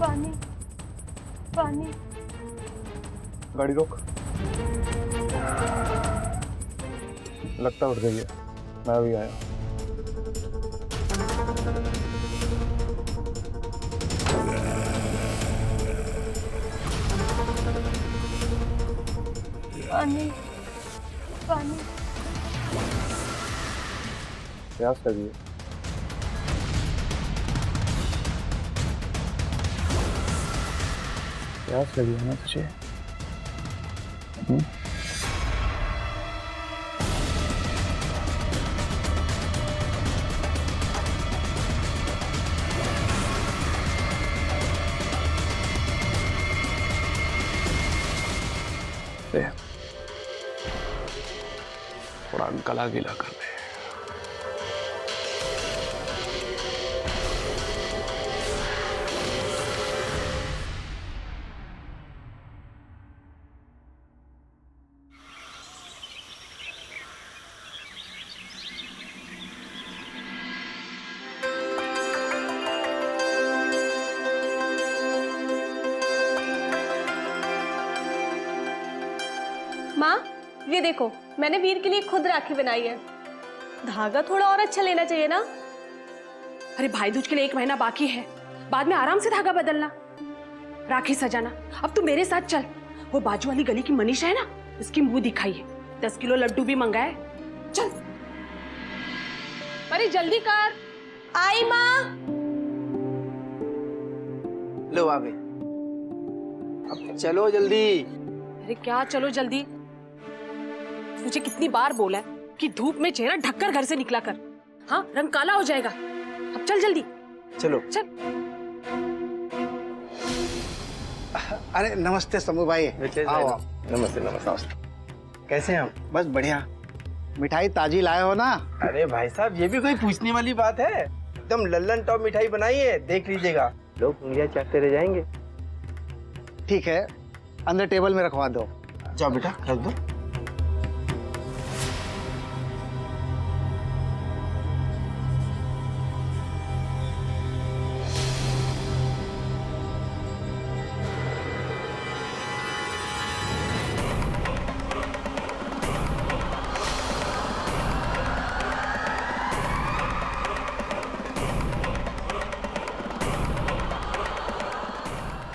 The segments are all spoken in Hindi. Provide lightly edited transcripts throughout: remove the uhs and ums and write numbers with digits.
पानी पानी। गाड़ी रोक। लगता उठ गई है, मैं अभी आया। पानी पानी। प्यास लगी है। प्यास लगी है ना तुझे? थोड़ा गला गीला कर ले। माँ, ये देखो, मैंने वीर के लिए खुद राखी बनाई है। धागा थोड़ा और अच्छा लेना चाहिए ना? अरे भाई दूज के लिए 1 महीना बाकी है, बाद में आराम से धागा बदलना, राखी सजाना। अब तू मेरे साथ चल, वो बाजू वाली गली की मनीषा है ना, उसकी मुंह दिखाई है, 10 किलो लड्डू भी मंगाए। चल। अरे जल्दी कर। आई माँ। लो आ गई, अब चलो जल्दी। अरे क्या चलो जल्दी, तुझे कितनी बार बोला है कि धूप में चेहरा ढककर घर से निकला कर, हाँ रंग काला हो जाएगा। अब चल जल्दी। चलो चल। अरे नमस्ते शंभू भाई। आओ आओ। नमस्ते नमस्ते। कैसे हैं आप? बस बढ़िया। मिठाई ताजी लाए हो ना? अरे भाई साहब, ये भी कोई पूछने वाली बात है? एकदम लल्लन टॉप मिठाई बनाई है, देख लीजिएगा। लोग उंगलियां चाटते रह जाएंगे। ठीक है, अंदर टेबल में रखवा दो। जाओ बेटा, रख दो।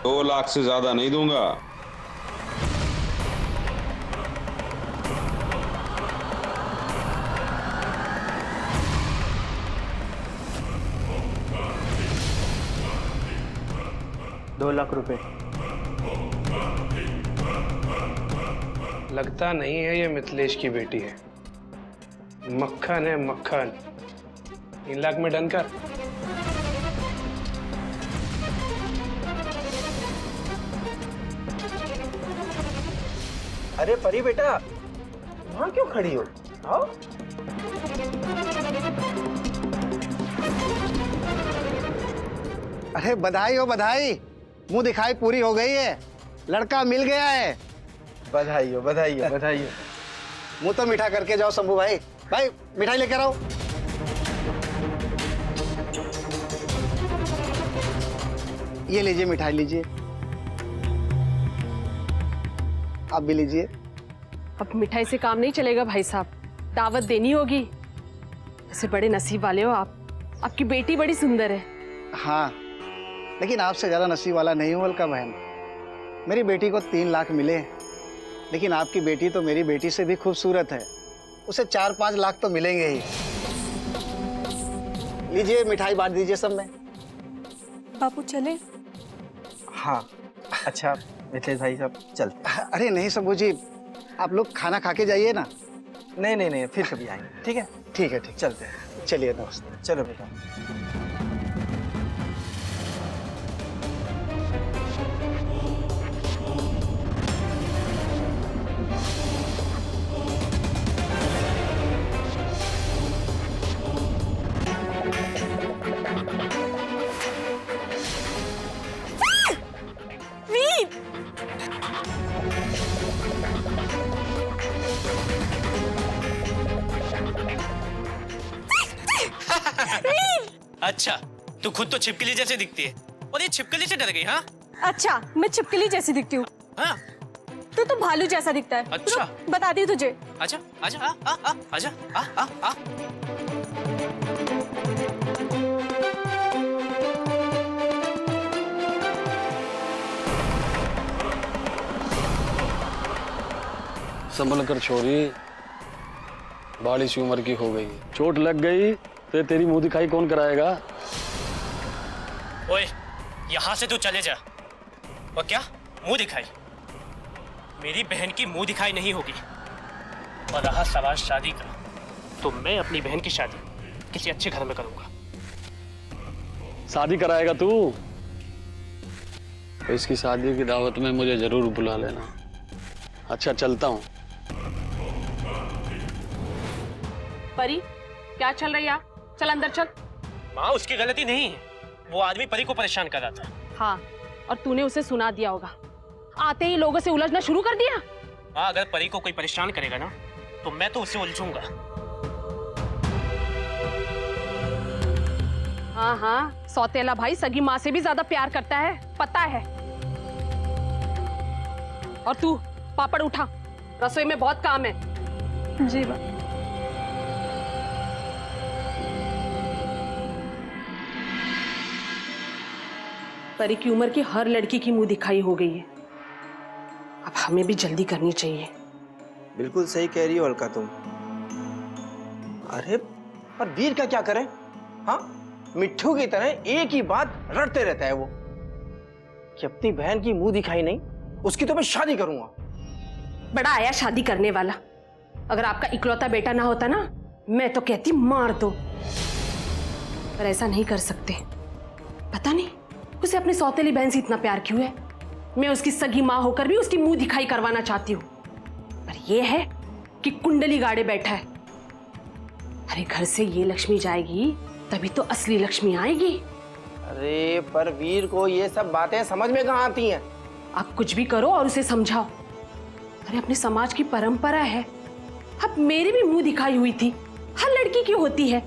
दो लाख से ज्यादा नहीं दूंगा। ₹2 लाख। लगता नहीं है ये मिथिलेश की बेटी है। मक्खन है मक्खन। 3 लाख में डन कर। अरे परी बेटा, वहां क्यों खड़ी हो? आओ। अरे बधाई हो बधाई, मुंह दिखाई पूरी हो गई है, लड़का मिल गया है। बधाई हो बधाई हो बधाई हो। मुंह तो मीठा करके जाओ शंभू भाई। भाई मिठाई लेकर आओ। ये लीजिए मिठाई लीजिए, आप भी लीजिए। अब मिठाई से काम नहीं चलेगा भाई साहब, दावत देनी होगी। ऐसे बड़े नसीब वाले हो आप, आपकी बेटी बड़ी सुंदर है। हाँ, लेकिन आपसे ज्यादा नसीब वाला नहीं हूँ अलका बहन। मेरी बेटी को 3 लाख मिले, लेकिन आपकी बेटी तो मेरी बेटी से भी खूबसूरत है, उसे 4-5 लाख तो मिलेंगे ही। लीजिए मिठाई बांट दीजिए सब में। बापू चले? हाँ अच्छा मिथिलेश भाई साहब, चलते। अरे नहीं शंभू जी, आप लोग खाना खा के जाइए ना। नहीं नहीं नहीं, फिर कभी आएंगे। ठीक है ठीक है ठीक, चलते हैं। चलिए नमस्ते। चलो बेटा। अच्छा, तू खुद तो छिपकली जैसे दिखती है, और ये छिपकली से डर गई? हाँ अच्छा, मैं छिपकली जैसी दिखती हूँ हाँ तो भालू जैसा दिखता है। अच्छा। रुक, बताती हूँ तुझे। आजा आजा आजा आ। संभल कर छोरी, बाली सी उम्र की हो गई, चोट लग गई तो तेरी मुंह दिखाई कौन कराएगा? ओए, यहाँ से तू चले जा। और क्या मुंह दिखाई? मेरी बहन की मुंह दिखाई नहीं होगी। और रहा सवाल शादी का, तो मैं अपनी बहन की शादी किसी अच्छे घर में करूंगा। शादी कराएगा तू? तो इसकी शादी की दावत में मुझे जरूर बुला लेना। अच्छा, चलता हूँ। परी, क्या चल रही है? चल अंदर चल। माँ, उसकी गलती नहीं है, वो आदमी परी को परेशान कर रहा था। हाँ, और तूने उसे सुना दिया होगा। आते ही लोगों से उलझना शुरू कर दिया। माँ, अगर परी को कोई परेशान करेगा ना तो मैं तो उससे उलझूंगा। हाँ हाँ, सौतेला भाई सगी माँ से भी ज्यादा प्यार करता है, पता है। और तू पापड़ उठा, रसोई में बहुत काम है। जी माँ। परी की उम्र की हर लड़की की मुंह दिखाई हो गई है। अब हमें भी जल्दी करनी चाहिए। बिल्कुल सही कह रही हो अलका तुम। अरे पर वीर का क्या करें? हाँ, मिट्ठू की तरह एक ही बात रटते रहता है वो कि अपनी बहन की मुंह दिखाई नहीं, उसकी तो मैं शादी करूंगा। बड़ा आया शादी करने वाला। अगर आपका इकलौता बेटा ना होता ना, मैं तो कहती मार दो, पर ऐसा नहीं कर सकते। पता नहीं उसे अपनी सौतेली बहन से इतना प्यार क्यों है। मैं उसकी सगी माँ होकर भी उसकी मुंह दिखाई करवाना चाहती हूँ, पर यह है कि कुंडली गाड़े बैठा है। अरे घर से ये लक्ष्मी जाएगी तभी तो असली लक्ष्मी आएगी। अरे पर वीर को ये सब बातें समझ में कहाँ आती हैं? आप कुछ भी करो और उसे समझाओ। अरे अपने समाज की परंपरा है। अब मेरी भी मुंह दिखाई हुई थी, हर लड़की की होती है।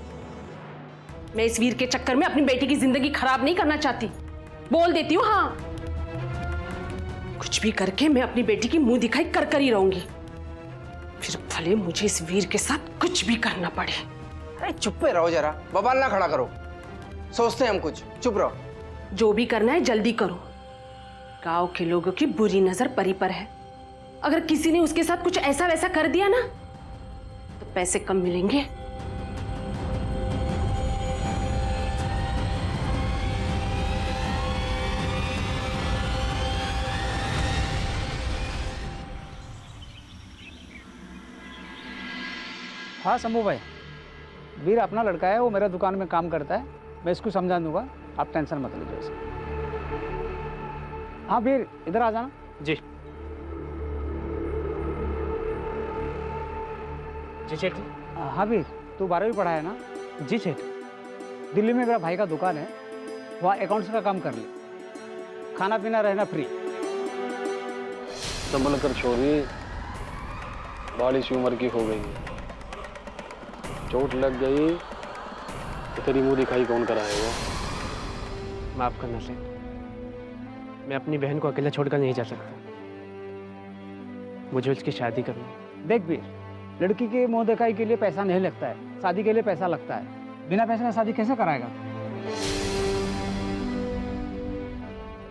मैं इस वीर के चक्कर में अपनी बेटी की जिंदगी खराब नहीं करना चाहती, बोल देती हूँ। हाँ, कुछ भी करके मैं अपनी बेटी की मुंह दिखाई कर ही रहूंगी, फिर भले मुझे इस वीर के साथ कुछ भी करना पड़े। अरे चुप पे रहो जरा, बवाल ना खड़ा करो। सोचते हैं हम कुछ, चुप रहो। जो भी करना है जल्दी करो। गांव के लोगों की बुरी नजर परी पर है। अगर किसी ने उसके साथ कुछ ऐसा वैसा कर दिया ना तो पैसे कम मिलेंगे। हाँ शंभू भाई, वीर अपना लड़का है, वो मेरा दुकान में काम करता है, मैं इसको समझा दूंगा, आप टेंशन मत लीजिए इसे। हाँ वीर, इधर आ जाना। जी जी सेठ। हाँ वीर, तू 12वीं पढ़ा है ना? जी सेठ। दिल्ली में मेरा भाई का दुकान है, वहाँ अकाउंट्स का काम कर ले, खाना पीना रहना फ्री। संभल कर छोरी, बाली सी उम्र की हो गई, चोट लग गई तो तेरी मुंह दिखाई कौन कराएगा? माफ करना सेठ, मैं अपनी बहन को अकेला छोड़कर नहीं जा सकता, मुझे उसकी शादी करनी है। देख वीर, लड़की के मुंह दिखाई के लिए पैसा नहीं लगता है, शादी के लिए पैसा लगता है। बिना पैसे का शादी कैसे कराएगा?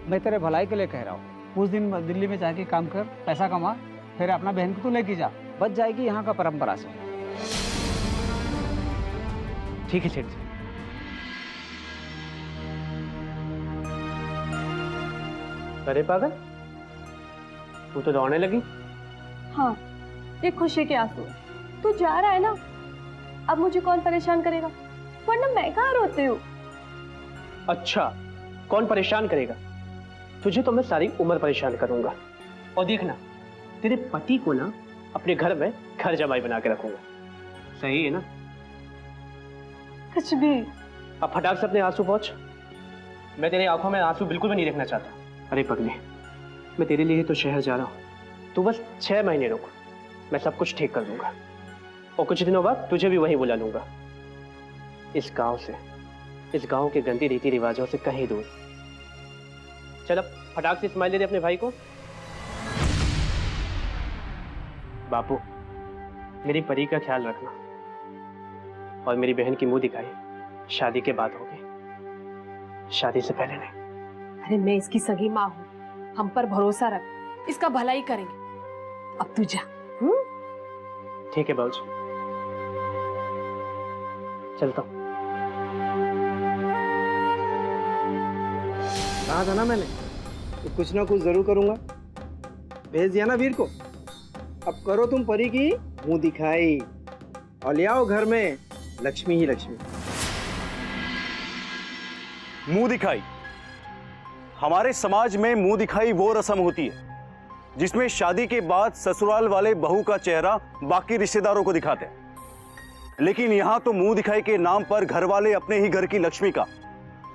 मैं तेरे भलाई के लिए कह रहा हूँ, कुछ दिन दिल्ली में जाके काम कर, पैसा कमा, फिर अपना बहन को तो लेके जा, बच जाएगी यहाँ का परंपरा से। ठीक है सेठ जी। अरे पागल, तू तो दौड़ने लगी। हाँ, ये खुशी के आंसू। तू जा रहा है ना, अब मुझे कौन परेशान करेगा, वरना मैं कहाँ रोती हूँ। अच्छा, कौन परेशान करेगा? तुझे तो मैं सारी उम्र परेशान करूंगा। और देखना, तेरे पति को ना अपने घर में घर जमाई बना के रखूंगा। सही है ना? कुछ भी। अब फटाक से अपने आंसू पहुंच, मैं तेरी आंखों में आंसू बिल्कुल भी नहीं देखना चाहता। अरे पगले, मैं तेरे लिए तो शहर जा रहा हूँ, तू बस 6 महीने रुक, मैं सब कुछ ठीक कर दूंगा, और कुछ दिनों बाद तुझे भी वहीं बुला लूंगा। इस गांव से, इस गांव के गंदी रीति रिवाजों से कहीं दूर, चल अब फटाक से स्माइल दे दे अपने भाई को। बापू, मेरी परी का ख्याल रखना और मेरी बहन की मुंह दिखाई शादी के बाद होगी, शादी से पहले नहीं। अरे मैं इसकी सगी माँ हूँ, हम पर भरोसा रख, इसका भला ही करेंगे। अब तू जा। ठीक है बाबूजी, चलता हूँ। कहा था ना मैंने कि कुछ ना कुछ जरूर करूंगा। भेज दिया ना वीर को। अब करो तुम परी की मुंह दिखाई और ले आओ घर में लक्ष्मी ही लक्ष्मी। मुंह दिखाई? हमारे समाज में मुंह दिखाई वो रस्म होती है जिसमें शादी के बाद ससुराल वाले बहू का चेहरा बाकी रिश्तेदारों को दिखाते हैं, लेकिन यहां तो मुंह दिखाई के नाम पर घर वाले अपने ही घर की लक्ष्मी का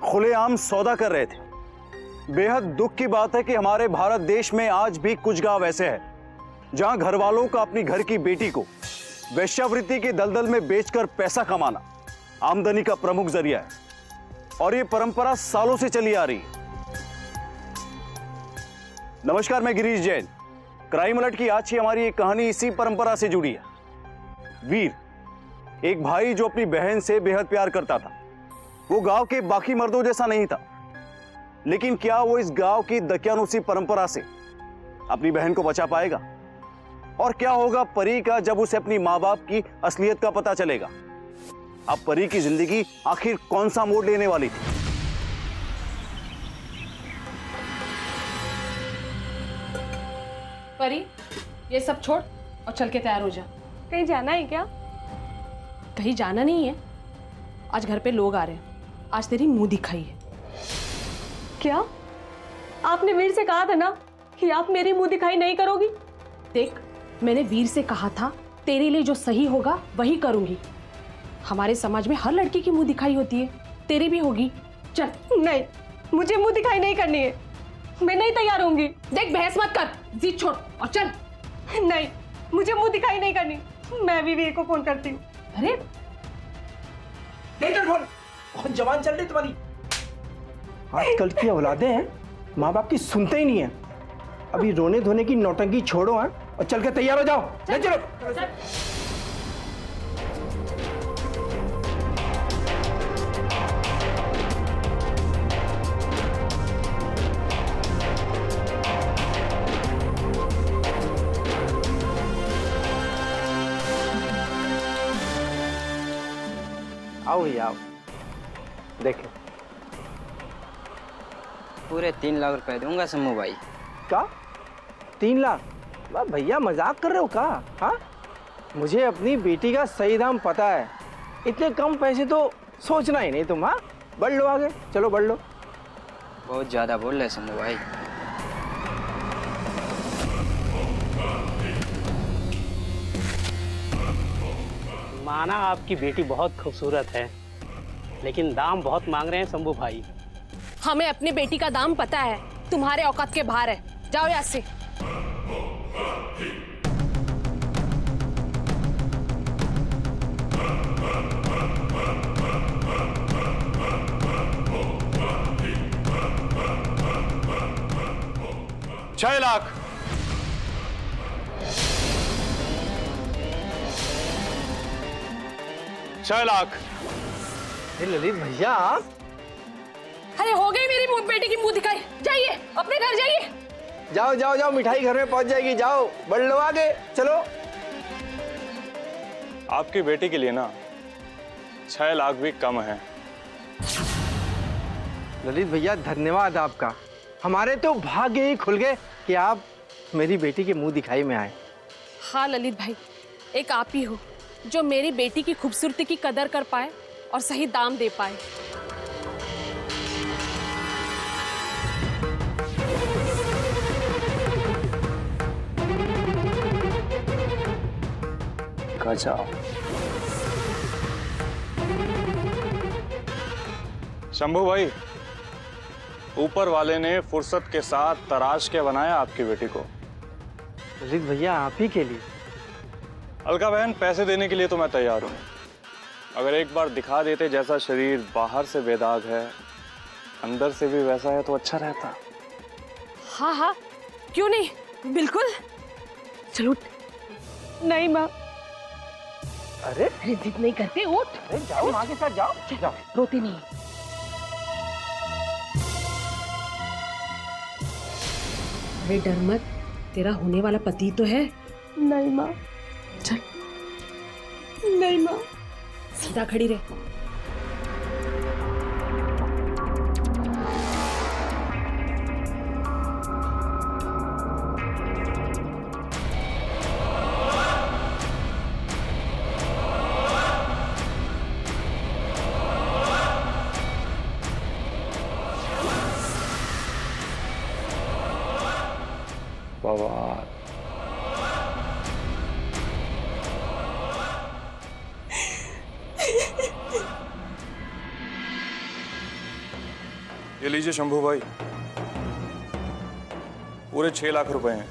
खुलेआम सौदा कर रहे थे। बेहद दुख की बात है कि हमारे भारत देश में आज भी कुछ गांव ऐसे हैं जहां घर वालों का अपनी घर की बेटी को वेश्यावृत्ति के दलदल में बेचकर पैसा कमाना आमदनी का प्रमुख जरिया है, और ये परंपरा सालों से चली आ रही है। नमस्कार, मैं गिरीश जैन। क्राइम अलर्ट की आज की हमारी एक कहानी इसी परंपरा से जुड़ी है। वीर, एक भाई जो अपनी बहन से बेहद प्यार करता था। वो गांव के बाकी मर्दों जैसा नहीं था, लेकिन क्या वो इस गांव की दकियानुसी परंपरा से अपनी बहन को बचा पाएगा? और क्या होगा परी का जब उसे अपनी मां बाप की असलियत का पता चलेगा? अब परी की जिंदगी आखिर कौन सा मोड़ लेने वाली थी? परी, ये सब छोड़ और चल के तैयार हो जा। कहीं जाना है क्या? कहीं जाना नहीं है, आज घर पे लोग आ रहे हैं, आज तेरी मुंह दिखाई है। क्या? आपने वीर से कहा था ना कि आप मेरी मुंह दिखाई नहीं करोगी? देख, मैंने वीर से कहा था तेरे लिए जो सही होगा वही करूंगी। हमारे समाज में हर लड़की की मुंह दिखाई होती है, तेरी भी होगी। चल। नहीं, मुझे मुंह दिखाई नहीं करनी है, मैं नहीं तैयार होंगी। देख, बहस मत कर, जिद छोड़ और चल। नहीं, मुझे मुंह दिखाई नहीं करनी। मैं भी वीर को फोन करती हूँ। अरे फोन, बहुत जवान चल रही तुम्हारी। आजकल की औलादें हैं, माँ बाप की सुनते ही नहीं है। अभी रोने धोने की नौटंकी छोड़ो हैं और चल के तैयार हो जाओ। चलो। आओ भैया आओ, देखें। पूरे 3 लाख रुपए दूंगा शंभू भाई। का 3 लाख? वाह भैया, मजाक कर रहे हो का? हाँ, मुझे अपनी बेटी का सही दाम पता है। इतने कम पैसे तो सोचना ही नहीं तुम। हाँ, बढ़ लो आगे, चलो बढ़ लो। बहुत ज्यादा बोल रहे शंभू भाई। माना आपकी बेटी बहुत खूबसूरत है, लेकिन दाम बहुत मांग रहे हैं शंभू भाई। हमें अपनी बेटी का दाम पता है, तुम्हारे औकात के बाहर है। जाओ यहाँ से। $6 लाख। $6 लाख। ललित भैया, अरे हो गई मेरी बेटी की मुंह दिखाई। जाइए, अपने घर जाइए। जाओ जाओ जाओ, मिठाई घर में पहुंच जाएगी। जाओ, बढ़ लो आगे, चलो। आपकी बेटी के लिए ना 6 लाख भी कम है। ललित भैया, धन्यवाद आपका। हमारे तो भाग्य ही खुल गए कि आप मेरी बेटी के मुंह दिखाई में आए। हाँ ललित भाई, एक आप ही हो जो मेरी बेटी की खूबसूरती की कदर कर पाए और सही दाम दे पाए। शंभू भाई, ऊपर वाले ने फुर्सत के साथ तराश के बनाया आपकी बेटी को। ललित भैया, आप ही के लिए। अलका बहन, पैसे देने के लिए तो मैं तैयार हूँ। अगर एक बार दिखा देते जैसा शरीर बाहर से बेदाग है, अंदर से भी वैसा है तो अच्छा रहता। हाँ हाँ, क्यों नहीं, बिल्कुल। चलो उठ। नहीं माँ। अरे अरे जिद नहीं करते, उठ। अरे जाओ माँ के साथ जाओ। जाओ। रोती नहीं। अरे डर मत, तेरा होने वाला पति तो है। नहीं माँ। चल। नहीं माँ। सीधा खड़ी रह। बाबा ये लीजिए शंभू भाई, पूरे 6 लाख रुपए हैं।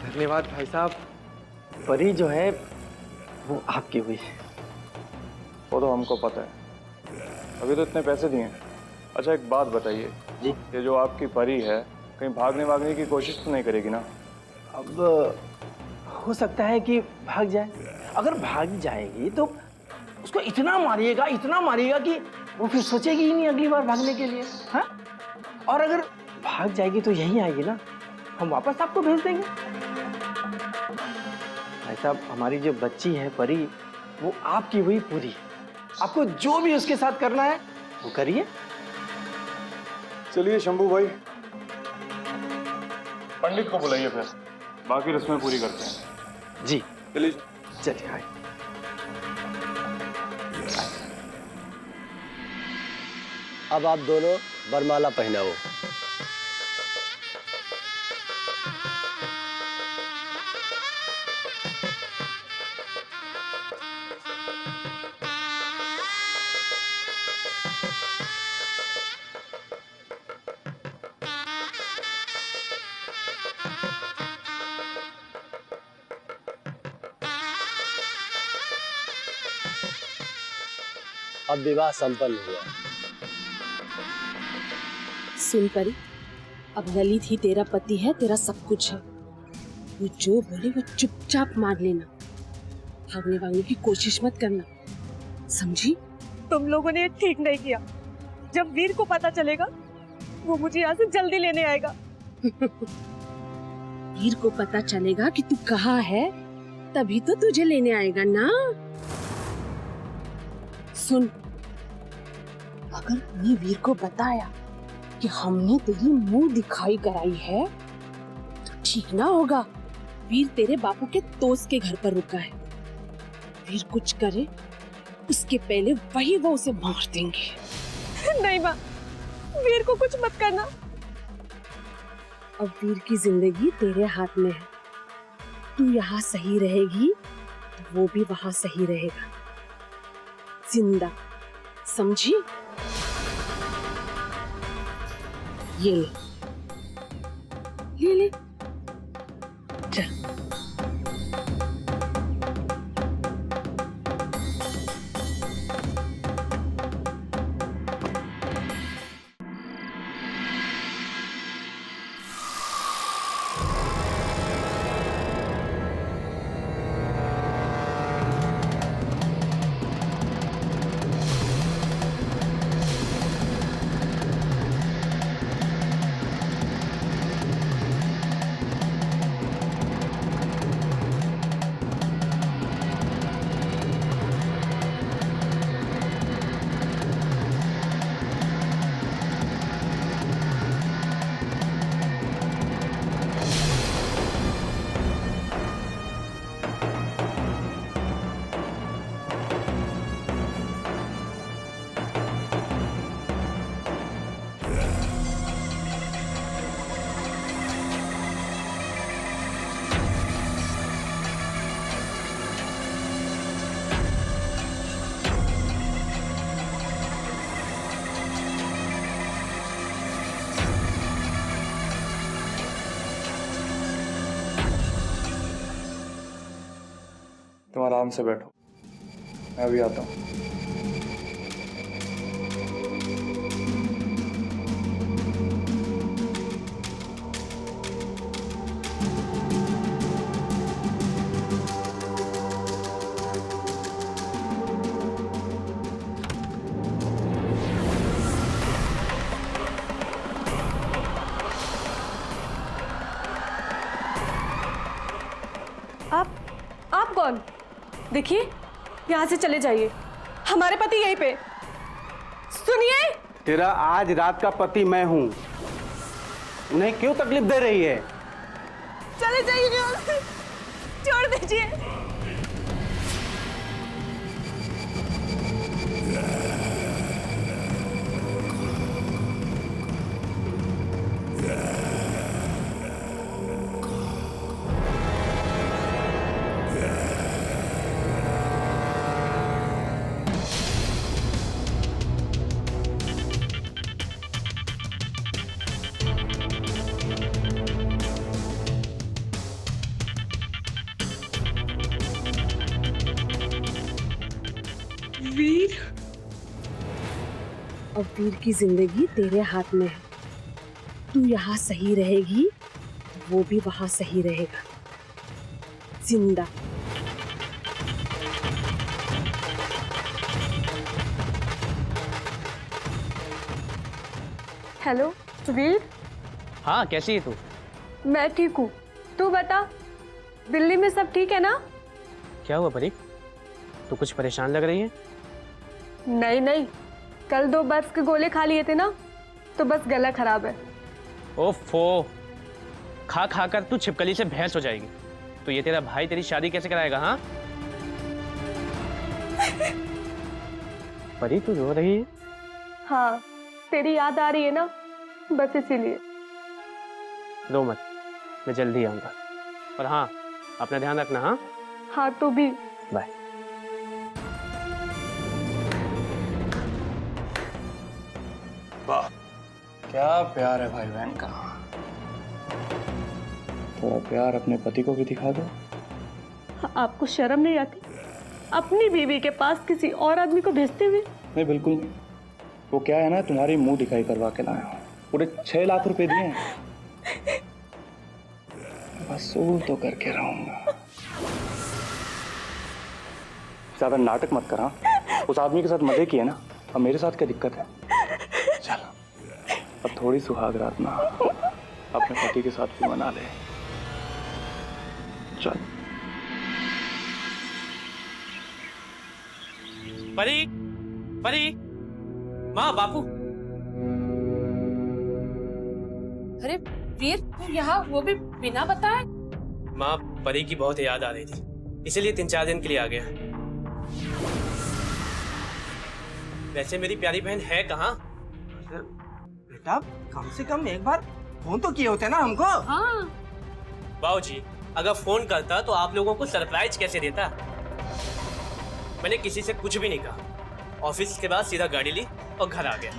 धन्यवाद भाई साहब। परी जो है वो आपकी हुई। वो तो हमको पता है, अभी तो इतने पैसे दिए हैं। अच्छा एक बात बताइए जी। ये जो आपकी परी है कहीं भागने की कोशिश तो नहीं करेगी ना? अब हो सकता है कि भाग जाए। अगर भाग जाएगी तो उसको इतना मारिएगा कि वो फिर सोचेगी ही नहीं अगली बार भागने के लिए। हाँ, और अगर भाग जाएगी तो यहीं आएगी ना, हम वापस आपको भेज देंगे। भाई साहब, हमारी जो बच्ची है परी, वो आपकी हुई पूरी। आपको जो भी उसके साथ करना है वो करिए। चलिए शंभू भाई, पंडित को बुलाइए, फिर बाकी रस्में पूरी करते हैं। जी चलिए। चलिए। हाय। अब आप दोनों वरमाला पहनाओ। अब विवाह संपन्न हुआ। सुन परी, अब ललित ही तेरा पति है, तेरा सब कुछ है। वो जो बोले वो चुपचाप मान लेना, भागने वागने की कोशिश मत करना, समझी? तुम लोगों ने ये ठीक नहीं किया। जब वीर को पता चलेगा वो मुझे यहाँ से जल्दी लेने आएगा। वीर को पता चलेगा कि तू कहाँ है, तभी तो तुझे लेने आएगा ना। सुन, अगर तूने वीर को बताया कि हमने तेरी मुंह दिखाई कराई है तो ठीक ना होगा। वीर तेरे बापू के दोस्त के घर पर रुका है। वीर कुछ करे उसके पहले वही वो उसे मार देंगे। नहीं माँ, वीर को कुछ मत करना। अब वीर की जिंदगी तेरे हाथ में है। तू यहाँ सही रहेगी तो वो भी वहां सही रहेगा, जिंदा, समझी? ये ले चल। तुम आराम से बैठो, मैं अभी आता हूँ। आप कौन? देखिए, यहाँ से चले जाइए, हमारे पति यहीं पे। सुनिए, तेरा आज रात का पति मैं हूँ। उन्हें क्यों तकलीफ दे रही है? चले जाइए, छोड़ दीजिए। वीर, अब वीर की जिंदगी तेरे हाथ में है। तू यहाँ सही रहेगी, वो भी वहां सही रहेगा, जिंदा। हेलो वीर। हाँ, कैसी है तू? मैं ठीक हूँ, तू बता, दिल्ली में सब ठीक है ना? क्या हुआ परी? तू कुछ परेशान लग रही है। नहीं नहीं, कल 2 बर्फ के गोले खा लिए थे ना, तो बस गला खराब है। ओफो, खा खा कर तू छिपकली से भैंस हो जाएगी। तो ये तेरा भाई तेरी शादी कैसे कराएगा? हाँ परी, तू रो रही है? हाँ, तेरी याद आ रही है ना, बस इसीलिए। रो मत, मैं जल्दी आऊंगा। और हाँ, अपना ध्यान रखना। हाँ हाँ, तू भी। बाय। वाह, क्या प्यार है भाई बहन का। थोड़ा प्यार अपने पति को भी दिखा दो। आपको शर्म नहीं आती अपनी बीवी के पास किसी और आदमी को भेजते हुए? नहीं, बिल्कुल नहीं। वो क्या है ना, तुम्हारी मुंह दिखाई करवा के लाया हूँ। पूरे 6 लाख रुपए दिए हैं। वसूल तो करके रहूंगा। ज्यादा नाटक मत करा। उस आदमी के साथ मजे किए ना, अब मेरे साथ क्या दिक्कत है? चल, अब थोड़ी सुहाग रात ना अपने पति के साथ भी मना ले। चल। परी, परी, माँ, बापू। अरे वीर, तू यहाँ, वो भी बिना बताए? माँ, परी की बहुत याद आ रही थी, इसीलिए 3-4 दिन के लिए आ गया। वैसे मेरी प्यारी बहन है कहाँ? बेटा, कम से कम एक बार फोन तो किए होते ना हमको। हाँ। बाबूजी, अगर फोन करता तो आप लोगों को सरप्राइज कैसे देता? मैंने किसी से कुछ भी नहीं कहा। ऑफिस के बाद सीधा गाड़ी ली और घर आ गया।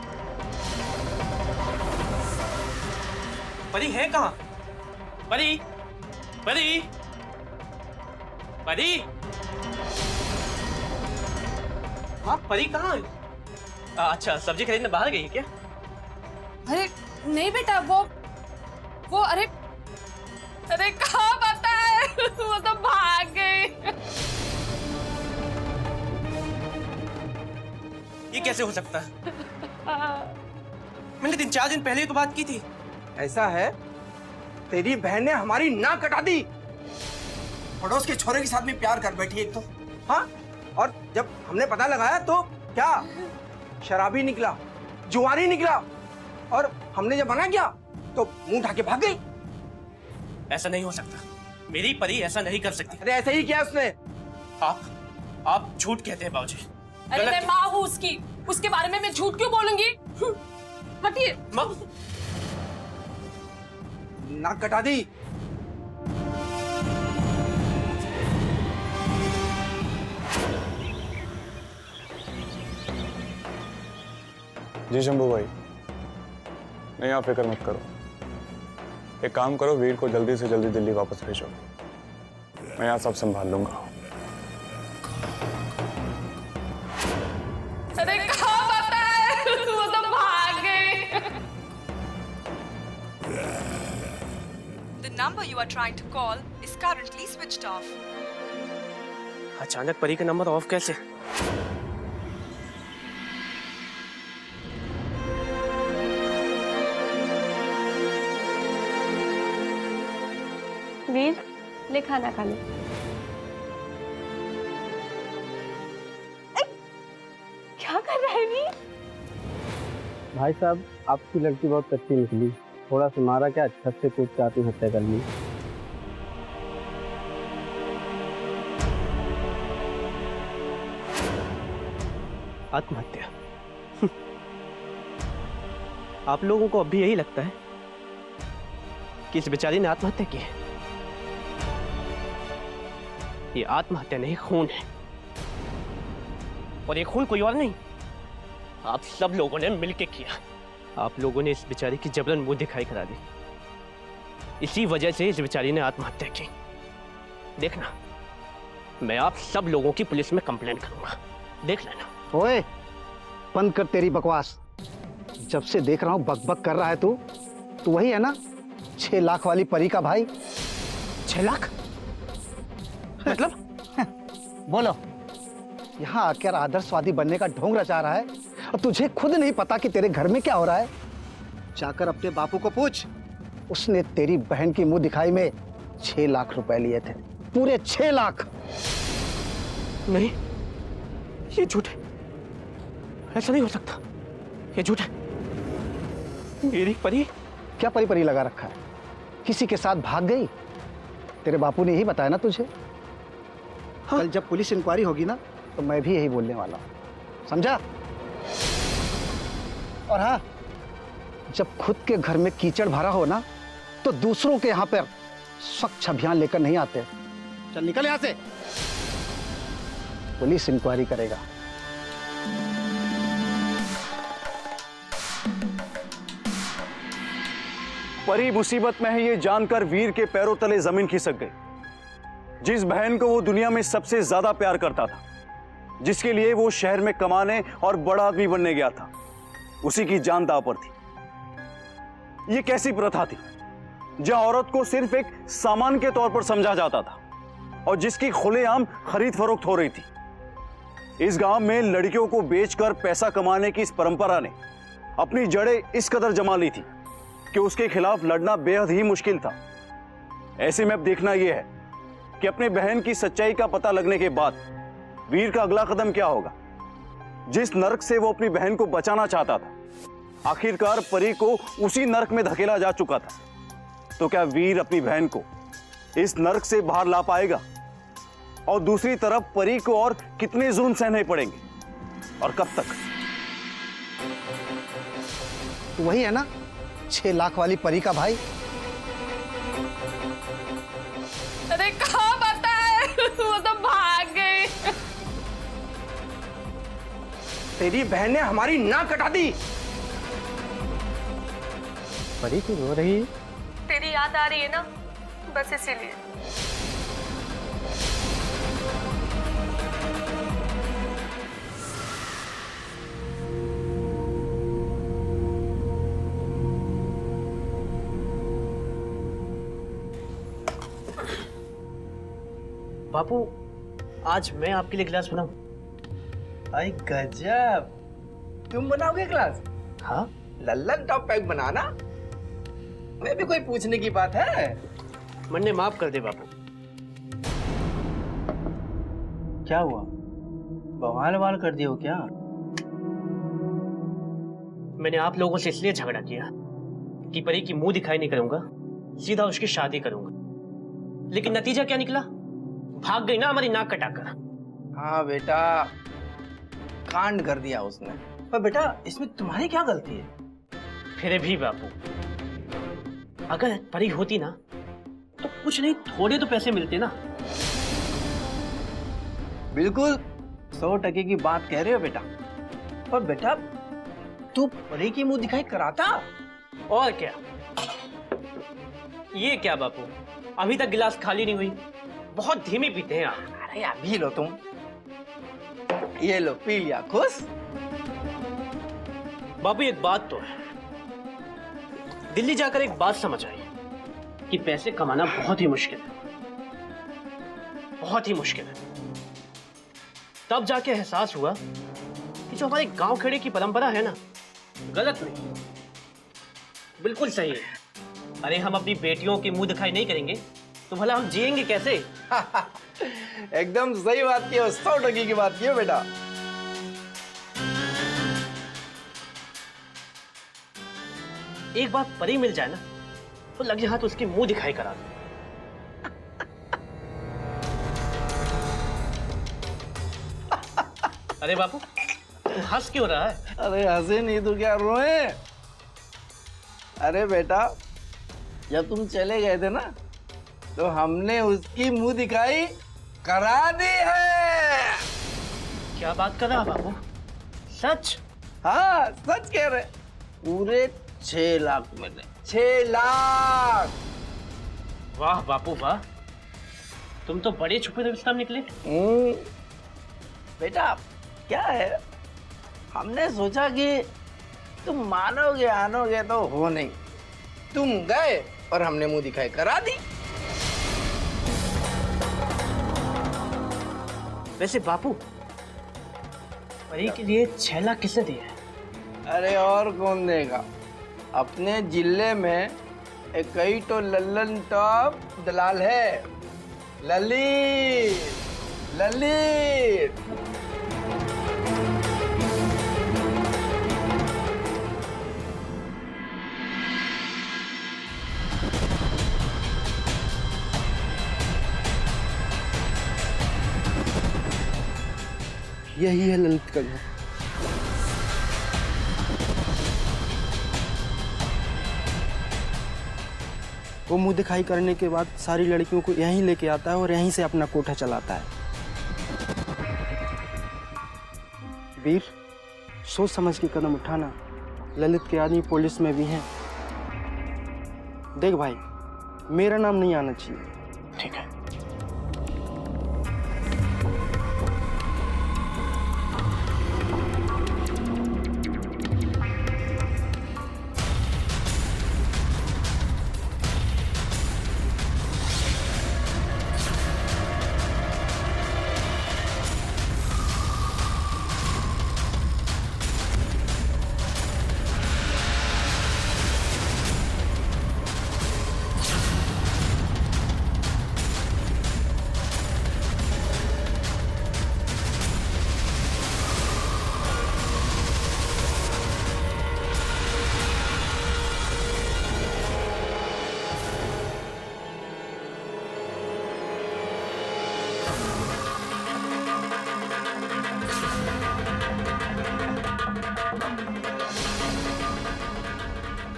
परी है कहाँ? परी, परी, परी। हाँ, परी कहाँ है? अच्छा, सब्जी खरीदने बाहर गई है क्या? अरे नहीं बेटा, वो अरे कहाँ पता है, वो तो भाग गई। ये कैसे हो सकता है? मैंने 3-4 दिन पहले तो बात की थी। ऐसा है, तेरी बहन ने हमारी नाक कटा दी। पड़ोस के छोरे के साथ में प्यार कर बैठी एक तो। हाँ, और जब हमने पता लगाया तो क्या, शराबी निकला, जुआरी निकला, और हमने जब मना किया तो मुंह ढाके भाग गई। ऐसा नहीं हो सकता, मेरी परी ऐसा नहीं कर सकती। अरे ऐसा ही किया उसने। आप झूठ कहते हैं बाबूजी। अरे मैं माँ हूँ उसकी, उसके बारे में मैं झूठ क्यों बोलूंगी? हटिए। माँ, नाक कटा दी। जी शंभू भाई, नहीं आप फिक्र मत करो। एक काम करो, वीर को जल्दी से जल्दी दिल्ली वापस भेजो। मैं यहाँ सब संभाल लूंगा। अरे कहाँ पता है, वो तो भाग गए। The number you are trying to call is currently switched off. अचानक परी का नंबर ऑफ कैसे? वीर, ले खाना खा ले। क्या कर रहा है वीर? भाई साहब, आपकी लड़की बहुत कच्ची निकली, थोड़ा सा मारा क्या, छत से कूद के आत्महत्या कर ली। आत्महत्या? आप लोगों को अब भी यही लगता है कि इस बेचारी ने आत्महत्या की है? ये आत्महत्या नहीं, खून है। और ये खून कोई और नहीं, आप सब लोगों ने मिलकर किया। आप लोगों ने इस बेचारी की जबरन मुंह दिखाई करा दी। इसी वजह से इस बेचारी ने आत्महत्या की। देखना, मैं आप सब लोगों की पुलिस में कंप्लेंट करूंगा, देख लेना। ओए, बंद कर तेरी बकवास। जब से देख रहा हूं बक बक कर रहा है तू वही है ना 6 लाख वाली परी का भाई? 6 लाख? मतलब? बोलो, यहाँ आकर आदर्शवादी बनने का ढोंग रचा रहा है और तुझे खुद नहीं पता कि तेरे घर में क्या हो रहा है? जाकर अपने बापू को पूछ, उसने तेरी बहन की मुंह दिखाई में 6 लाख रुपए लिए थे, पूरे 6 लाख। नहीं, ये झूठ है, ऐसा नहीं हो सकता, ये झूठ है। मेरी परी? क्या परी परी लगा रखा है? किसी के साथ भाग गई? तेरे बापू ने यही बताया ना तुझे? हाँ? कल जब पुलिस इंक्वायरी होगी ना तो मैं भी यही बोलने वाला हूं, समझा? और हाँ, जब खुद के घर में कीचड़ भरा हो ना तो दूसरों के यहां पर स्वच्छ अभियान लेकर नहीं आते। चल निकल यहां से, पुलिस इंक्वायरी करेगा। परी मुसीबत में है ये जानकर वीर के पैरों तले जमीन खिसक गई। जिस बहन को वो दुनिया में सबसे ज्यादा प्यार करता था, जिसके लिए वो शहर में कमाने और बड़ा आदमी बनने गया था, उसी की जान दांव पर थी। ये कैसी प्रथा थी जहां औरत को सिर्फ एक सामान के तौर पर समझा जाता था और जिसकी खुलेआम खरीद फरोख्त हो रही थी। इस गांव में लड़कियों को बेचकर पैसा कमाने की इस परंपरा ने अपनी जड़ें इस कदर जमा ली थी कि उसके खिलाफ लड़ना बेहद ही मुश्किल था। ऐसे में अब देखना यह है कि अपने बहन की सच्चाई का पता लगने के बाद वीर का अगला कदम क्या होगा। जिस नर्क से वो अपनी बहन को बचाना चाहता था, आखिरकार परी को उसी नर्क में धकेला जा चुका था। तो क्या वीर अपनी बहन को इस नर्क से बाहर ला पाएगा? और दूसरी तरफ परी को और कितने जुल्म सहने पड़ेंगे और कब तक? तो वही है ना 6 लाख वाली परी का भाई? अरे कहाँ पता है, वो तो भाग गए। तेरी बहन ने हमारी नाक कटा दी। परी क्यों रो रही है? तेरी याद आ रही है ना, बस इसीलिए। बापू, आज मैं आपके लिए गिलास बनाऊं? अरे गजब, तुम बनाओगे गिलास? हाँ, लल्लन टॉप पैक बनाना, मैं भी कोई पूछने की बात है? मन्ने माफ कर दे बापू। क्या हुआ, बवाल वाल कर दिया हो क्या? मैंने आप लोगों से इसलिए झगड़ा किया कि परी की मुंह दिखाई नहीं करूंगा, सीधा उसकी शादी करूंगा। लेकिन नतीजा क्या निकला? भाग गई ना हमारी नाक कटाकर। हाँ बेटा, कांड कर दिया उसने। पर बेटा, इसमें तुम्हारी क्या गलती है? फिर भी बापू, अगर परी होती ना तो कुछ नहीं, थोड़े तो पैसे मिलते ना। बिल्कुल 100% की बात कह रहे हो बेटा। पर बेटा, तू परी की मुंह दिखाई कराता? और क्या? ये क्या बापू, अभी तक गिलास खाली नहीं हुई, बहुत धीमे पीते हैं आप। अरे अभी लो तुम, ये लो पी लिया, खुश? बाबू एक बात तो है, दिल्ली जाकर एक बात समझ आई कि पैसे कमाना बहुत ही मुश्किल है, बहुत ही मुश्किल है। तब जाके एहसास हुआ कि जो हमारे गांव खेड़े की परंपरा है ना, गलत नहीं, बिल्कुल सही है। अरे हम अपनी बेटियों की मुंह दिखाई नहीं करेंगे तो भला हम जिएंगे कैसे? एकदम सही बात की, 100% की बात की है बेटा। एक बार परी मिल जाए ना तो लगे हाथ उसकी मुंह दिखाई करा दे। अरे बापू तू हंस क्यों रहा है? अरे हंसे नहीं तो क्या रोए? अरे बेटा जब तुम चले गए थे ना तो हमने उसकी मुंह दिखाई करा दी है। क्या बात कर रहा बाबू? सच? हाँ सच कह रहे। पूरे 6 लाख मिले। 6 लाख। वाह बापू वाह, तुम तो बड़े छुपे रुस्तम निकले। बेटा क्या है, हमने सोचा कि तुम मानोगे आनोगे तो हो नहीं, तुम गए और हमने मुंह दिखाई करा दी। वैसे बापू परी के लिए 6 लाख किसने दिए हैं? अरे और कौन देगा, अपने जिले में एक कई तो लल्लन टॉप दलाल है, ललित। ललित यही है ललित का घर। वो मुंह दिखाई करने के बाद सारी लड़कियों को यहीं लेके आता है और यहीं से अपना कोठा चलाता है। वीर सोच समझ के कदम उठाना, ललित के आदमी पुलिस में भी हैं। देख भाई मेरा नाम नहीं आना चाहिए। ठीक है।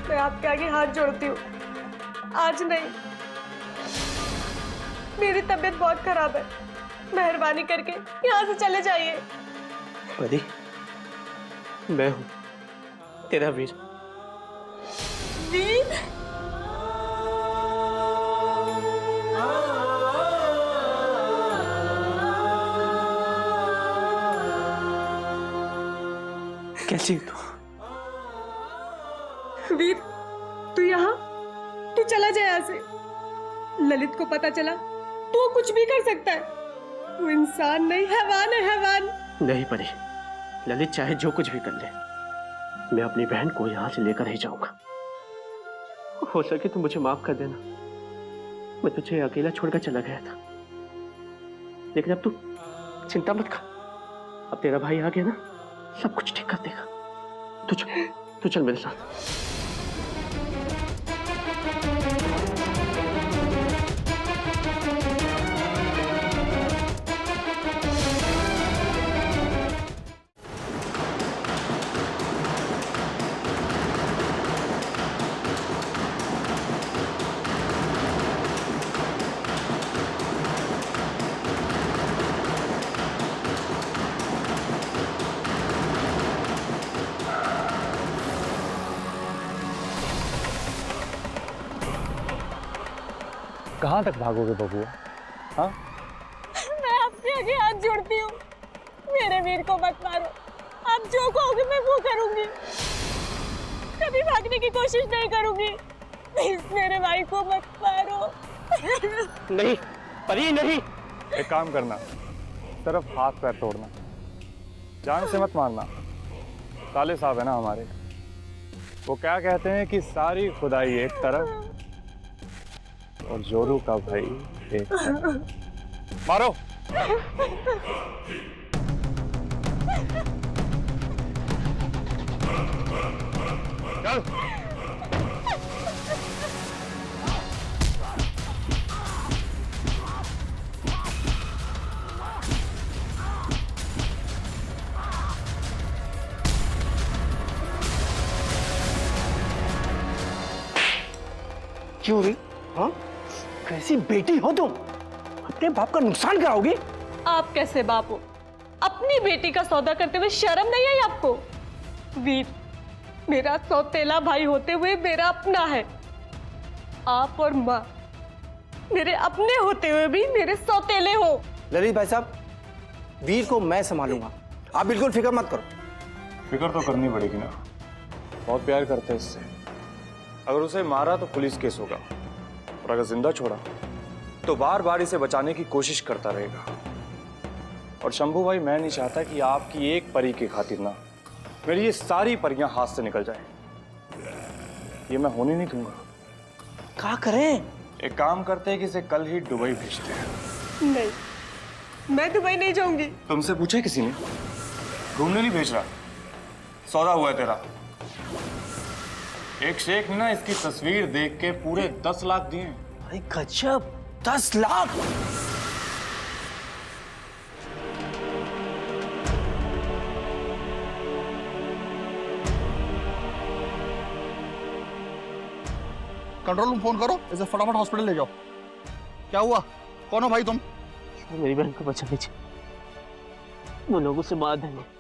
मैं आपके आगे हाथ जोड़ती हूँ, आज नहीं। मेरी तबीयत बहुत खराब है, मेहरबानी करके यहाँ से चले जाइए। परी मैं हूँ तेरा वीर। वीर? कैसी तू? वीर तू यहाँ, तू चला जाए यहाँ से। ललित को पता चला तो वो कुछ भी कर सकता है। तू इंसान नहीं, हैवान है, हैवान। नहीं परी, ललित चाहे जो कुछ भी कर ले, मैं अपनी बहन को यहाँ से लेकर ही जाऊंगा। हो सके तो मुझे माफ कर देना, मैं तुझे अकेला छोड़कर चला गया था। लेकिन अब तू चिंता मत कर, अब तेरा भाई आ गया ना, सब कुछ ठीक कर देगा। तू चल मेरे साथ। कहाँ तक भागोगे बबुआ? हाँ मैं आपके आगे हाथ जोड़ती हूँ, मेरे वीर को मत मारो। आप जो कहोगे मैं वो करूंगी। कभी भागने की कोशिश नहीं करूंगी। प्लीज मेरे भाई को मत मारो। नहीं परी नहीं। एक काम करना, सिर्फ हाथ पैर तोड़ना, जान से मत मारना। साले साहब है ना हमारे, वो क्या कहते हैं कि सारी खुदाई एक तरफ और जोरू का भाई एक तरफ। मारो। चल। क्यों रे? हाँ, कैसी बेटी हो तुम? अपने बाप का नुकसान कराओगी? आप कैसे बाप हो? अपनी बेटी का सौदा करते हुए शर्म नहीं आई आपको? वीर, मेरा सौतेला भाई होते हुए मेरा अपना है। आप और माँ मेरे अपने होते हुए भी मेरे सौतेले हो। ललित भाई साहब, वीर को मैं संभालूंगा, आप बिल्कुल फिक्र मत करो। फिक्र तो करनी पड़ेगी ना, बहुत प्यार करते हैं इससे। अगर उसे मारा तो पुलिस केस होगा, और अगर जिंदा छोड़ा तो बार बार इसे बचाने की कोशिश करता रहेगा। और शंभू भाई, मैं नहीं चाहता कि आपकी एक परी की खातिर ना मेरी ये सारी परियां हाथ से निकल जाए। ये मैं होने नहीं दूंगा। क्या करें? एक काम करते हैं कि इसे कल ही दुबई भेजते हैं। नहीं, मैं दुबई नहीं जाऊंगी। तुमसे पूछा किसी ने? घूमने नहीं भेज रहा, सौदा हुआ है तेरा। एक शेख ने ना इसकी तस्वीर देख के पूरे 10 लाख दिए। भाई गजब, 10 लाख! कंट्रोल रूम फोन करो, इसे फटाफट हॉस्पिटल ले जाओ। क्या हुआ? कौन हो भाई तुम? मेरी बहन को बचा लीजिए, वो लोग उसे मार देंगे।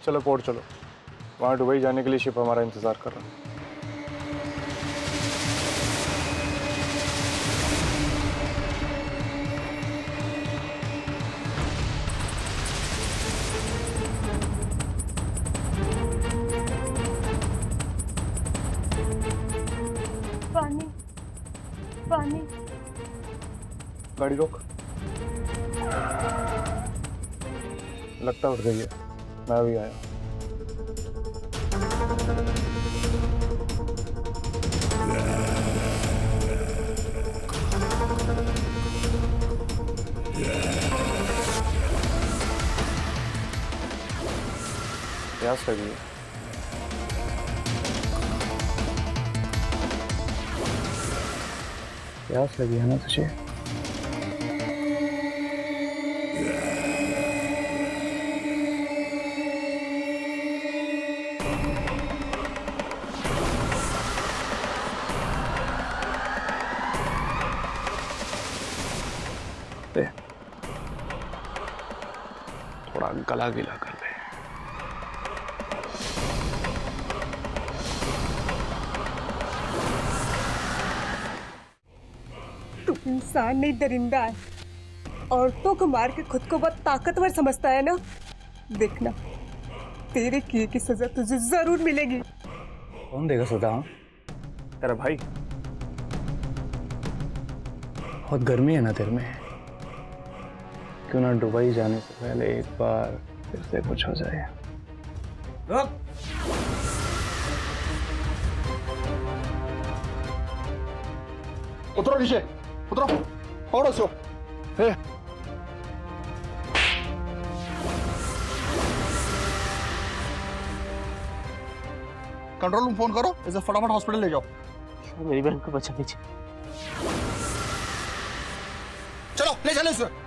चलो पोर्ट चलो, वहाँ दुबई जाने के लिए शिप हमारा इंतजार कर रहा है। पानी, पानी। गाड़ी रोक। लगता उठ गई है, मैं भी आया। प्यास लगी है। प्यास लगी है ना तुझे? थोड़ा गला गीला कर ले। तू इंसान नहीं, दरिंदा है। औरतों को मार के खुद को बहुत ताकतवर समझता है ना? देखना, तेरे किए की सजा तुझे जरूर मिलेगी। कौन देगा सजा? तेरा भाई। बहुत गर्मी है ना तेरे में, क्यों ना दुबई जाने से पहले एक बार फिर से कुछ हो जाए। उतरो नीचे, उतरो, पकड़ो इसको। कंट्रोल रूम फोन करो, इसे फटाफट हॉस्पिटल ले जाओ। मेरी बहन को बचा लीजिए। चलो ले चलो इसे।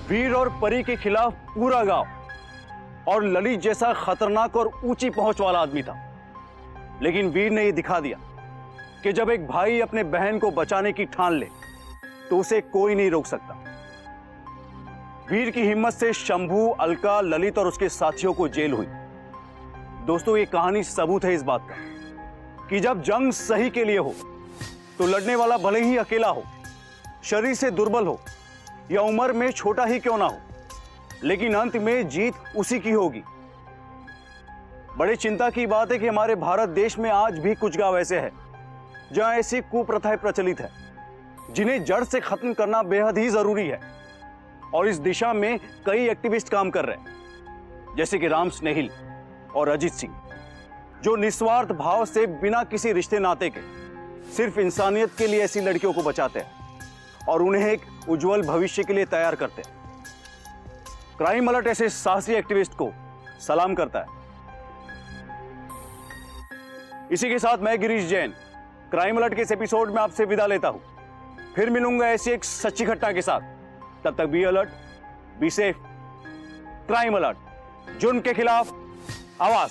वीर और परी के खिलाफ पूरा गांव और ललित जैसा खतरनाक और ऊंची पहुंच वाला आदमी था, लेकिन वीर ने यह दिखा दिया कि जब एक भाई अपने बहन को बचाने की ठान ले तो उसे कोई नहीं रोक सकता। वीर की हिम्मत से शंभू, अलका, ललित और उसके साथियों को जेल हुई। दोस्तों, ये कहानी सबूत है इस बात का कि जब जंग सही के लिए हो तो लड़ने वाला भले ही अकेला हो, शरीर से दुर्बल हो या उम्र में छोटा ही क्यों ना हो, लेकिन अंत में जीत उसी की होगी। बड़ी चिंता की बात है कि हमारे भारत देश में आज भी कुछ गांव ऐसे हैं जहां ऐसी कुप्रथाएं प्रचलित है जिन्हें जड़ से खत्म करना बेहद ही जरूरी है। और इस दिशा में कई एक्टिविस्ट काम कर रहे हैं, जैसे कि राम स्नेहिल और अजीत सिंह, जो निस्वार्थ भाव से बिना किसी रिश्ते नाते के सिर्फ इंसानियत के लिए ऐसी लड़कियों को बचाते हैं और उन्हें एक उज्जवल भविष्य के लिए तैयार करते हैं। क्राइम अलर्ट ऐसे साहसी एक्टिविस्ट को सलाम करता है। इसी के साथ मैं गिरीश जैन क्राइम अलर्ट के इस एपिसोड में आपसे विदा लेता हूं। फिर मिलूंगा ऐसी एक सच्ची घटना के साथ। तब तक be alert, be safe. Crime alert, जुर्म के खिलाफ आवाज।